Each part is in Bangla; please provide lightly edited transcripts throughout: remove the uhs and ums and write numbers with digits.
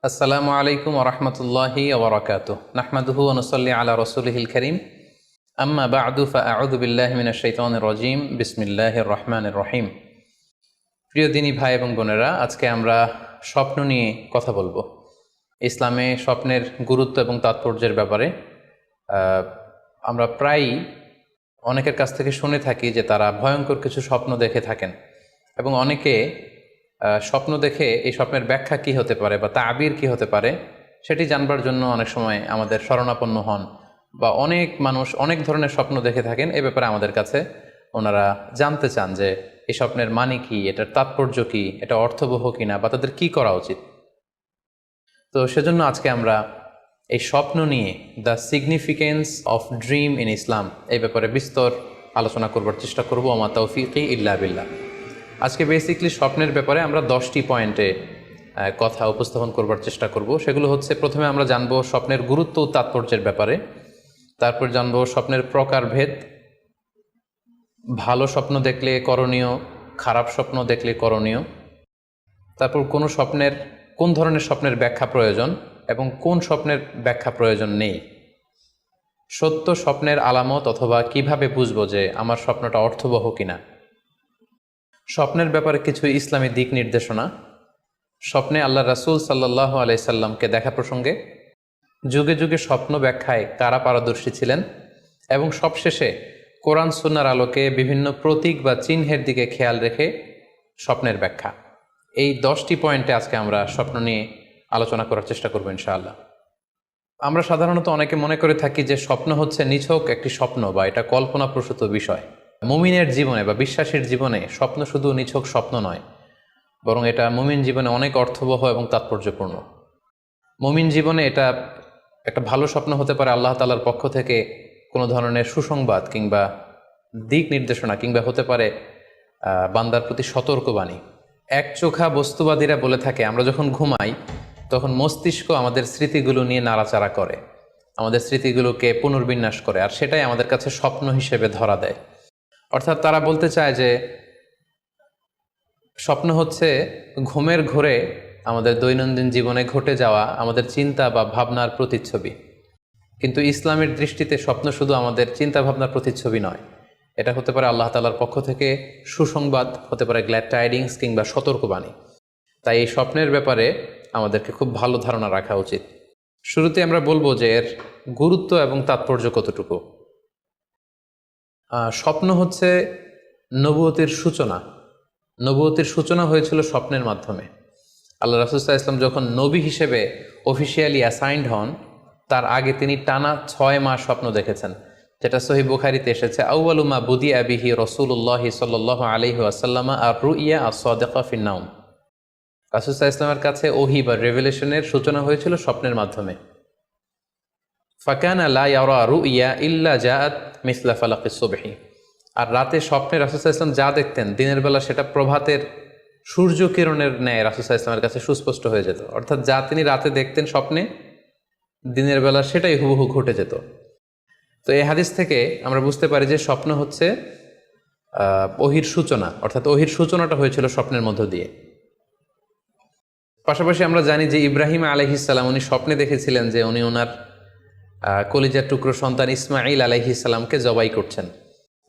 আসসালামু আলাইকুম ওরহমতুল্লাহি ওবরাকাতুহ নাহমাদুহু ওয়া নুসাল্লি আলা রাসূলিহিল কারীম আম্মা বা'দু ফাআউযু বিল্লাহি মিনাশ শাইতানির রাজীম বিসমিল্লাহির রহমানির রহিম। প্রিয় দিনী ভাই এবং বোনেরা, আজকে আমরা স্বপ্ন নিয়ে কথা বলবো। ইসলামে স্বপ্নের গুরুত্ব এবং তাৎপর্যের ব্যাপারে আমরা প্রায়ই অনেকের কাছ থেকে শুনে থাকি যে তারা ভয়ঙ্কর কিছু স্বপ্ন দেখে থাকেন এবং অনেকে স্বপ্ন দেখে এই স্বপ্নের ব্যাখ্যা কি হতে পারে বা তাবির কি হতে পারে সেটি জানবার জন্য অনেক সময় আমাদের শরণাপন্ন হন, বা অনেক মানুষ অনেক ধরনের স্বপ্ন দেখে থাকেন। এ ব্যাপারে আমাদের কাছে ওনারা জানতে চান যে এই স্বপ্নের মানে কি, এটার তাৎপর্য কি, এটা অর্থবহ কিনা, বা তাদের কি করা উচিত। তো সেজন্য আজকে আমরা এই স্বপ্ন নিয়ে the significance of dream in Islam এই ব্যাপারে বিস্তর আলোচনা করবার চেষ্টা করবো। আমা তাওফিকি ইল্লা বিল্লাহ। আজকে বেসিকলি স্বপ্নের ব্যাপারে আমরা 10টি পয়েন্টে কথা উপস্থাপন করবার চেষ্টা করব। সেগুলো হচ্ছে, প্রথমে আমরা জানবো স্বপ্নের গুরুত্ব ও তাৎপর্যের ব্যাপারে, তারপর জানবো স্বপ্নের প্রকারভেদ, ভালো স্বপ্ন দেখলে করণীয়, খারাপ স্বপ্ন দেখলে করণীয়, তারপর কোন ধরনের স্বপ্নের ব্যাখ্যা প্রয়োজন এবং কোন স্বপ্নের ব্যাখ্যা প্রয়োজন নেই, সত্য স্বপ্নের আলামত অথবা কিভাবে বুঝবো যে আমার স্বপ্নটা অর্থবহ কিনা, স্বপ্নের ব্যাপারে কিছু ইসলামী দিক নির্দেশনা, স্বপ্নে আল্লাহ রাসূল সাল্লাল্লাহু আলাইহি সাল্লামকে দেখা প্রসঙ্গে, যুগে যুগে স্বপ্ন ব্যাখ্যায় কারা পারদর্শী ছিলেন, এবং সবশেষে কোরআন সুন্নাহর আলোকে বিভিন্ন প্রতীক বা চিহ্নের দিকে খেয়াল রেখে স্বপ্নের ব্যাখ্যা। এই 10টি পয়েন্টে আজকে আমরা স্বপ্ন নিয়ে আলোচনা করার চেষ্টা করব ইনশাআল্লাহ। আমরা সাধারণত অনেকে মনে করে থাকি যে স্বপ্ন হচ্ছে নিছক একটি স্বপ্ন বা এটা কল্পনাপ্রসূত বিষয়। মুমিনের জীবনে বা বিশ্বাসীর জীবনে স্বপ্ন শুধু নিছক স্বপ্ন নয়, বরং এটা মুমিন জীবনে অনেক অর্থবহ এবং তাৎপর্যপূর্ণ। মুমিন জীবনে এটা একটা ভালো স্বপ্ন হতে পারে আল্লাহ তাআলার পক্ষ থেকে কোনো ধরনের সুসংবাদ কিংবা দিক নির্দেশনা, কিংবা হতে পারে বান্দার প্রতি সতর্কবাণী। একচোখা বস্তুবাদীরা বলে থাকে আমরা যখন ঘুমাই তখন মস্তিষ্ক আমাদের স্মৃতিগুলো নিয়ে নাড়াচাড়া করে, আমাদের স্মৃতিগুলোকে পুনর্বিন্যাস করে, আর সেটাই আমাদের কাছে স্বপ্ন হিসেবে ধরা দেয়। অর্থাৎ তারা বলতে চায় যে স্বপ্ন হচ্ছে ঘুমের ঘোরে আমাদের দৈনন্দিন জীবনে ঘটে যাওয়া আমাদের চিন্তা বা ভাবনার প্রতিচ্ছবি। কিন্তু ইসলামের দৃষ্টিতে স্বপ্ন শুধু আমাদের চিন্তা ভাবনার প্রতিচ্ছবি নয়, এটা হতে পারে আল্লাহ তাআলার পক্ষ থেকে সুসংবাদ, হতে পারে গ্ল্যাড টাইডিংস কিংবা সতর্কবাণী। তাই এই স্বপ্নের ব্যাপারে আমাদেরকে খুব ভালো ধারণা রাখা উচিত। শুরুতে আমরা বলবো যে এর গুরুত্ব এবং তাৎপর্য কতটুকু। স্বপ্ন হচ্ছে নবুয়তের সূচনা। নবুয়তের সূচনা হয়েছিল স্বপ্নের মাধ্যমে। আল্লাহ রাসূল সাল্লাল্লাহু আলাইহি ওয়াসাল্লাম যখন নবী হিসেবে অফিসিয়ালি অ্যাসাইন্ড হন, তার আগে তিনি টানা 6 মাস স্বপ্ন দেখেছেন, যেটা সহিহ বুখারীতে এসেছে, আউয়ালু মা বুদিআ বিহি রাসূলুল্লাহ সাল্লাল্লাহু আলাইহি ওয়াসাল্লাম আর রুইয়া আস-সাদিকা ফিন নাওম। রাসূল সাল্লাল্লাহু আলাইহি ওয়াসাল্লামের কাছে ওহী বা রেভেলেশনের সূচনা হয়েছিল স্বপ্নের মাধ্যমে। ফাকানা লা ইয়ারা রুইয়া ইল্লা জাআত মিসলা ফালাকিস সুবহি। আর রাতে স্বপ্নে রাসূল সাল্লাল্লাহু আলাইহি ওয়াসাল্লাম যা দেখতেন, দিনের বেলা সেটা প্রভাতের সূর্য কিরণের ন্যায় রাসূল সাল্লাল্লাহু আলাইহি ওয়াসাল্লামের কাছে সুস্পষ্ট হয়ে যেত। অর্থাৎ যা তিনি রাতে দেখতেন স্বপ্নে, দিনের বেলা সেটাই হুবহু ঘটে যেত। তো এই হাদিস থেকে আমরা বুঝতে পারি যে স্বপ্ন হচ্ছে ওহীর সূচনা, অর্থাৎ ওহীর সূচনাটা হয়েছিল স্বপ্নের মধ্য দিয়ে। পাশাপাশি আমরা জানি যে ইব্রাহিম আলাইহিস সালাম উনি স্বপ্নে দেখেছিলেন যে উনি ওনার কলিজার টুকরো সন্তান ইসমাঈল আলাইহিস সালামকে জবাই করছেন,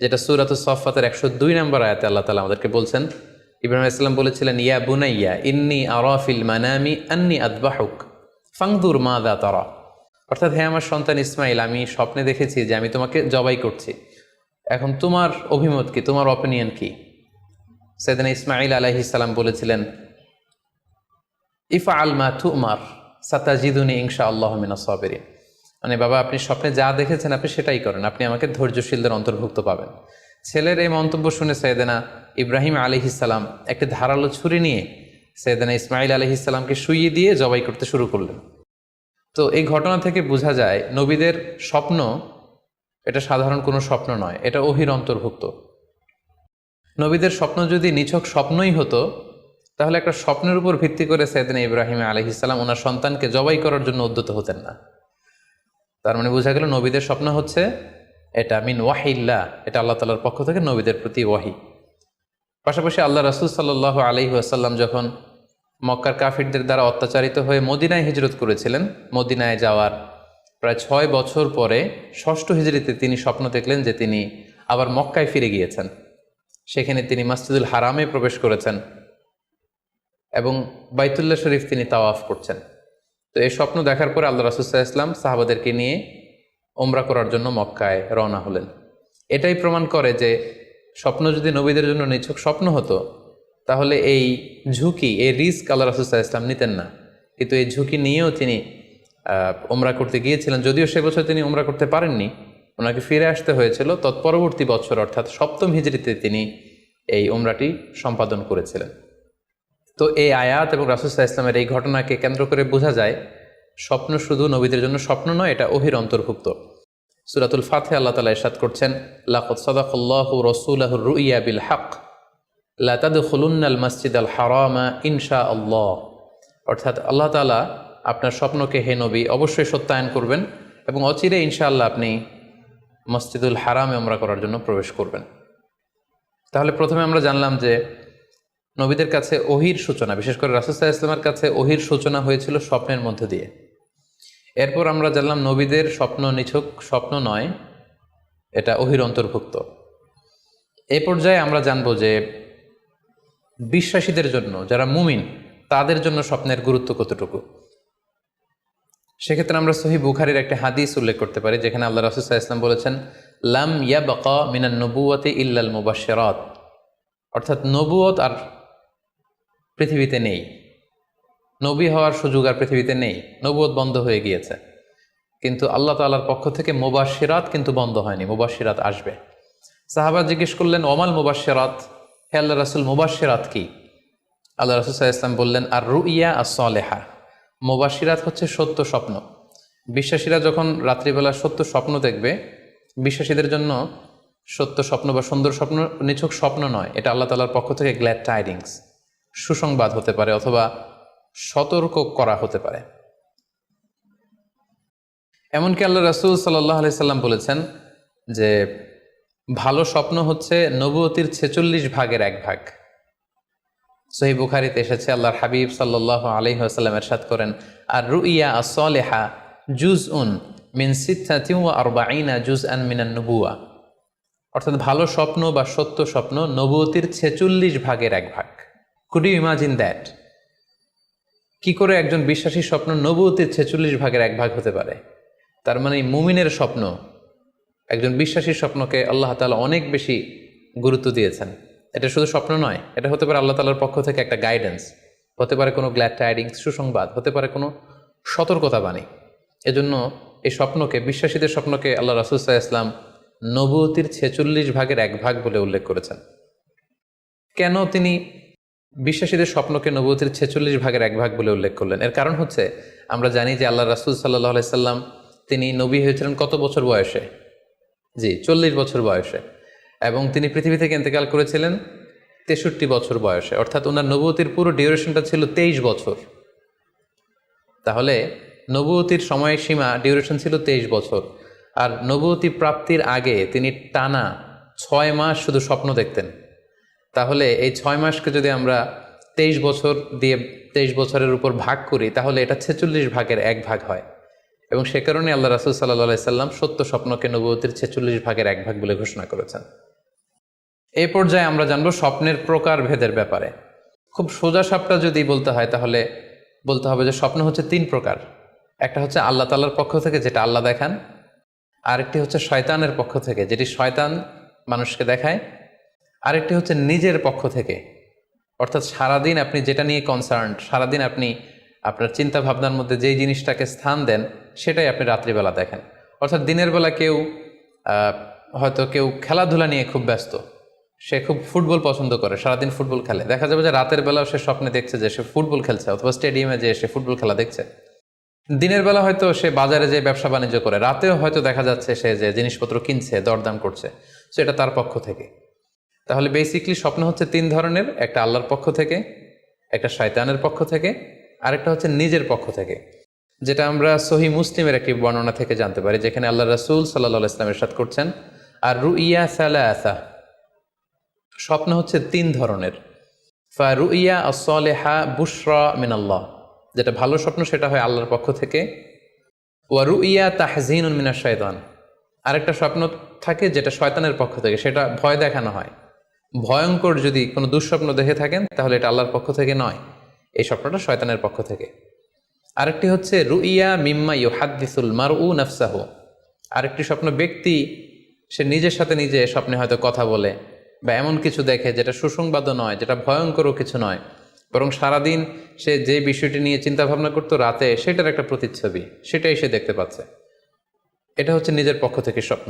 যেটা সূরাতুস সাফফাতের 102 নম্বর আয়াতে আল্লাহ তাআলা আমাদেরকে বলছেন। ইব্রাহিম আলাইহিস সালাম বলেছিলেন, ইয়া বুনাইয়া ইন্নী আরা ফিল মানামি আন্নী আযবাহুক ফানজুর মাযা তারা। অর্থাৎ, হে আমার সন্তান ইসমাঈল, আমি স্বপ্নে দেখেছি যে আমি তোমাকে জবাই করছি, এখন তোমার অভিমত কি, তোমার অপিনিয়ন কি? সাইয়েদনা ইসমাঈল আলাইহিস সালাম বলেছিলেন, ইফআল মা তুমার সাতাজিদুনি ইনশাআল্লাহু মিনাস সাবিরিন। মানে বাবা, আপনি স্বপ্নে যা দেখেছেন আপনি সেটাই করেন, আপনি আমাকে ধৈর্যশীলদের অন্তর্ভুক্ত পাবেন। ছেলের এই মন্তব্য শুনে সাইয়েদনা ইব্রাহিম আলাইহিস সালাম একটি ধারালো ছুরি নিয়ে সাইয়েদনা ইসমাঈল আলাইহিস সালামকে শুইয়ে দিয়ে জবাই করতে শুরু করলেন। তো এই ঘটনা থেকে বোঝা যায় নবীদের স্বপ্ন এটা সাধারণ কোনো স্বপ্ন নয়, এটা ওহীর অন্তর্ভুক্ত। নবীদের স্বপ্ন যদি নিছক স্বপ্নই হতো, তাহলে একটা স্বপ্নের উপর ভিত্তি করে সাইয়েদনা ইব্রাহিম আলাইহিস সালাম ওনার সন্তানকে জবাই করার জন্য উদ্যত হতেন না। তার মানে বোঝা গেল নবীদের স্বপ্ন হচ্ছে এটা মিন ওয়াহিল্লাহ, এটা আল্লাহ তাআলার পক্ষ থেকে নবীদের প্রতি ওয়াহি। পাশাপাশি আল্লাহ রাসূল সাল্লাল্লাহু আলাইহি ওয়াসাল্লাম যখন মক্কার কাফিরদের দ্বারা অত্যাচারিত হয়ে মদিনায় হিজরত করেছিলেন। মদিনায় যাওয়ার প্রায় 6 বছর পরে 6ষ্ঠ হিজরিতে তিনি স্বপ্ন দেখলেন যে তিনি আবার মক্কায় ফিরে গিয়েছেন। সেখানে তিনি মসজিদুল হারামে প্রবেশ করেছেন এবং বাইতুল্লাহ শরীফ তিনি তাওয়াফ করছেন। তো এই স্বপ্ন দেখার পরে আল্লাহ রাসূল সাল্লাল্লাহু আলাইহি ওয়াসাল্লাম সাহাবাদেরকে নিয়ে ওমরা করার জন্য মক্কায় রওনা হলেন। এটাই প্রমাণ করে যে স্বপ্ন যদি নবীদের জন্য নিছক স্বপ্ন হতো তাহলে এই ঝুঁকি, এই রিস্ক আল্লাহ রাসূল সাল্লাল্লাহু আলাইহি ওয়াসাল্লাম নিতেন না। কিন্তু এই ঝুঁকি নিয়েও তিনি ওমরা করতে গিয়েছিলেন। যদিও সে বছর তিনি ওমরা করতে পারেননি, ওনাকে ফিরে আসতে হয়েছিল। তৎপরবর্তী বছর অর্থাৎ 7ম হিজরিতে তিনি এই ওমরাটি সম্পাদন করেছিলেন। তো এই আয়াত এবং রাসূল সাল্লাল্লাহু আলাইহি ওয়াসাল্লামের এই ঘটনাকে কেন্দ্র করে বোঝা যায় স্বপ্ন শুধু নবীদের জন্য স্বপ্ন নয়, এটা ওহীর অন্তর্ভুক্ত। সূরাতুল ফাতিহা আল্লাহ তাআলা ইরশাদ করছেন, লাকাদ সাদাকাল্লাহু রাসূলাহুর রুইয়া বিল হক লা তাদখুলুন্নাল মাসজিদাল হারামা ইনশাআল্লাহ। অর্থাৎ আল্লাহ তাআলা আপনার স্বপ্নকে হে নবী অবশ্যই সত্যায়ন করবেন এবং অচিরে ইনশাআল্লাহ আপনি মসজিদুল হারামে উমরা করার জন্য প্রবেশ করবেন। তাহলে প্রথমে আমরা জানলাম যে নবীদের কাছে ওহীর সূচনা, বিশেষ করে রাসূল সাল্লাল্লাহু আলাইহি ওয়াসাল্লামের কাছে ওহীর সূচনা হয়েছিল স্বপ্নের মধ্য দিয়ে। এরপর আমরা জানলাম নবীদের স্বপ্ন নিছক স্বপ্ন নয়, এটা ওহীর অন্তর্ভুক্ত। এই পর্যায়ে আমরা জানব যে বিশ্বাসীদের জন্য, যারা মুমিন, তাদের জন্য স্বপ্নের গুরুত্ব কতটুকু। সেক্ষেত্রে আমরা সহিহ বুখারীর একটা হাদিস উল্লেখ করতে পারি, যেখানে আল্লাহ রাসূল সাল্লাল্লাহু আলাইহি ওয়াসাল্লাম বলেছেন, লাম ইয়াবকা মিনান নবুওয়াতি ইল্লাল মুবাশশিরাত। অর্থাৎ নবুয়ত আর পৃথিবীতে নেই, নবী হওয়ার সুযোগ আর পৃথিবীতে নেই, নবুয়ত বন্ধ হয়ে গিয়েছে। কিন্তু আল্লাহ তাআলার পক্ষ থেকে মুবাশশিরাত কিন্তু বন্ধ হয়নি, মুবাশশিরাত আসবে। সাহাবা জিজ্ঞেস করলেন, ওমাল মুবাশশিরাত, হে আল্লাহ রাসূল মুবাশশিরাত কি? আল্লাহ রাসূল সাল্লাল্লাহু আলাইহি ওয়াসাল্লাম বললেন, আর রুইয়া আস-সালেহা। মুবাশশিরাত হচ্ছে সত্য স্বপ্ন। বিশ্বাসীরা যখন রাত্রিবেলা সত্য স্বপ্ন দেখবে, বিশ্বাসীদের জন্য সত্য স্বপ্ন বা সুন্দর স্বপ্ন নিছক স্বপ্ন নয়, এটা আল্লাহ তাআলার পক্ষ থেকে গ্ল্যাড টাইডিংস, সুসংবাদ হতে পারে অথবা সতর্ক করা হতে পারে। এমনকি আল্লাহ রাসূল সাল্লাল্লাহু আলাইহি সাল্লাম বলেছেন যে ভালো স্বপ্ন হচ্ছে নবুয়তির 46 ভাগের 1 ভাগ। সহিহ বুখারীতে এসেছে, আল্লাহর হাবিব সাল্লাল্লাহু আলাইহি ওয়াসাল্লাম ইরশাদ করেন, আর রুইয়া আস-সালিহা জুজউন মিন 46 জুজআন মিনান নুবুওয়া। অর্থাৎ ভালো স্বপ্ন বা সত্য স্বপ্ন নবুয়তির 46 ভাগের 1 ভাগ। Could you imagine that? কি করে একজন বিশ্বাসীর স্বপ্ন নবুয়তির 46 ভাগের 1 ভাগ হতে পারে? তার মানে মুমিনের স্বপ্ন, একজন বিশ্বাসীর স্বপ্নকে আল্লাহ তাআলা অনেক বেশি গুরুত্ব দিয়েছেন। এটা শুধু স্বপ্ন নয়, এটা হতে পারে আল্লাহ তাআলার পক্ষ থেকে একটা গাইডেন্স, হতে পারে কোনো গ্ল্যাড টাইডিংস, সুসংবাদ, হতে পারে কোনো সতর্কতা বাণী। এজন্য এই স্বপ্নকে, বিশ্বাসীদের স্বপ্নকে আল্লাহ রাসূল সাল্লাল্লাহু আলাইহি ওয়াসাল্লাম নবুয়তির 46 ভাগের 1 ভাগ বলে উল্লেখ করেছেন। কেন তিনি বিশ্বাসীদের স্বপ্নকে নবুয়তির 46 ভাগের 1 ভাগ বলে উল্লেখ করলেন? এর কারণ হচ্ছে, আমরা জানি যে আল্লাহ রাসূল সাল্লাল্লাহু আলাইহি সাল্লাম তিনি নবী হয়েছিলেন কত বছর বয়সে? জি, 40 বছর বয়সে। এবং তিনি পৃথিবী থেকে ইন্তেকাল করেছিলেন 63 বছর বয়সে। অর্থাৎ ওনার নবুয়তির পুরো ডিউরেশনটা ছিল 23 বছর। তাহলে নবুয়তির সময়সীমা ডিউরেশন ছিল 23 বছর। আর নবুয়তি প্রাপ্তির আগে তিনি টানা 6 মাস শুধু স্বপ্ন দেখতেন। তাহলে এই 6 মাসকে যদি আমরা 23 বছর দিয়ে 23 বছরের উপর ভাগ করি, তাহলে এটা 46 ভাগের 1 ভাগ হয়। এবং সে কারণে আল্লাহ রাসূল সাল্লাল্লাহু আলাইহি সাল্লাম সত্য স্বপ্নকে নবুয়তির 46 ভাগের 1 ভাগ বলে ঘোষণা করেছেন। এই পর্যায়ে আমরা জানবো স্বপ্নের প্রকার ভেদের ব্যাপারে। খুব সোজা সাপটা যদি বলতে হয়, তাহলে বলতে হবে যে স্বপ্ন হচ্ছে 3 প্রকার। একটা হচ্ছে আল্লাহ তাআলার পক্ষ থেকে, যেটা আল্লাহ দেখান। আরেকটি হচ্ছে শয়তানের পক্ষ থেকে, যেটি শয়তান মানুষকে দেখায়। আরেকটি হচ্ছে নিজের পক্ষ থেকে, অর্থাৎ সারাদিন আপনি যেটা নিয়ে কনসার্নড, সারাদিন আপনি আপনার চিন্তা ভাবনার মধ্যে যেই জিনিসটাকে স্থান দেন, সেটাই আপনি রাত্রিবেলা দেখেন। অর্থাৎ দিনের বেলা হয়তো কেউ খেলাধুলা নিয়ে খুব ব্যস্ত, সে খুব ফুটবল পছন্দ করে, সারাদিন ফুটবল খেলে। দেখা যাবে যে রাতের বেলাও সে স্বপ্নে দেখছে যে সে ফুটবল খেলছে, অথবা স্টেডিয়ামে যে সে ফুটবল খেলা দেখছে। দিনের বেলা হয়তো সে বাজারে যে ব্যবসা বাণিজ্য করে, রাতেও হয়তো দেখা যাচ্ছে সে যে জিনিসপত্র কিনছে, দরদাম করছে। সো এটা তার পক্ষ থেকে। তাহলে বেসিকলি স্বপ্ন হচ্ছে 3 ধরনের, একটা আল্লাহর পক্ষ থেকে, একটা শয়তানের পক্ষ থেকে, আরেকটা হচ্ছে নিজের পক্ষ থেকে, যেটা আমরা সহিহ মুসলিমের একটি বর্ণনা থেকে জানতে পারি, যেখানে আল্লাহ রাসূল সাল্লাল্লাহু আলাইহি ওয়াসাল্লাম ইরশাদ করছেন, আর রুইয়া সালাসা, স্বপ্ন হচ্ছে 3 ধরনের। ফারুইয়া আসলেহা বুশরা মিনাল্লাহ, যেটা ভালো স্বপ্ন সেটা হয় আল্লাহর পক্ষ থেকে। ওয়ারুইয়া তাহজিনুন মিনাশ শাইতান, আরেকটা স্বপ্ন থাকে যেটা শয়তানের পক্ষ থেকে, সেটা ভয় দেখানো হয়। ভয়ঙ্কর যদি কোনো দুঃস্বপ্ন দেখে থাকেন তাহলে এটা আল্লাহর পক্ষ থেকে নয়, এই স্বপ্নটা শয়তানের পক্ষ থেকে। আরেকটি হচ্ছে রুইয়া মিম্মা ইউহাদ্দিসুল মারউ নাফসাহু, আরেকটি স্বপ্ন ব্যক্তি সে নিজের সাথে নিজে স্বপ্নে হয়তো কথা বলে বা এমন কিছু দেখে যেটা সুসংবাদও নয়, যেটা ভয়ঙ্করও কিছু নয়, বরং সারাদিন সে যে বিষয়টি নিয়ে চিন্তা ভাবনা করতো রাতে সেটার একটা প্রতিচ্ছবি, সেটাই সে দেখতে পাচ্ছে। এটা হচ্ছে নিজের পক্ষ থেকে স্বপ্ন।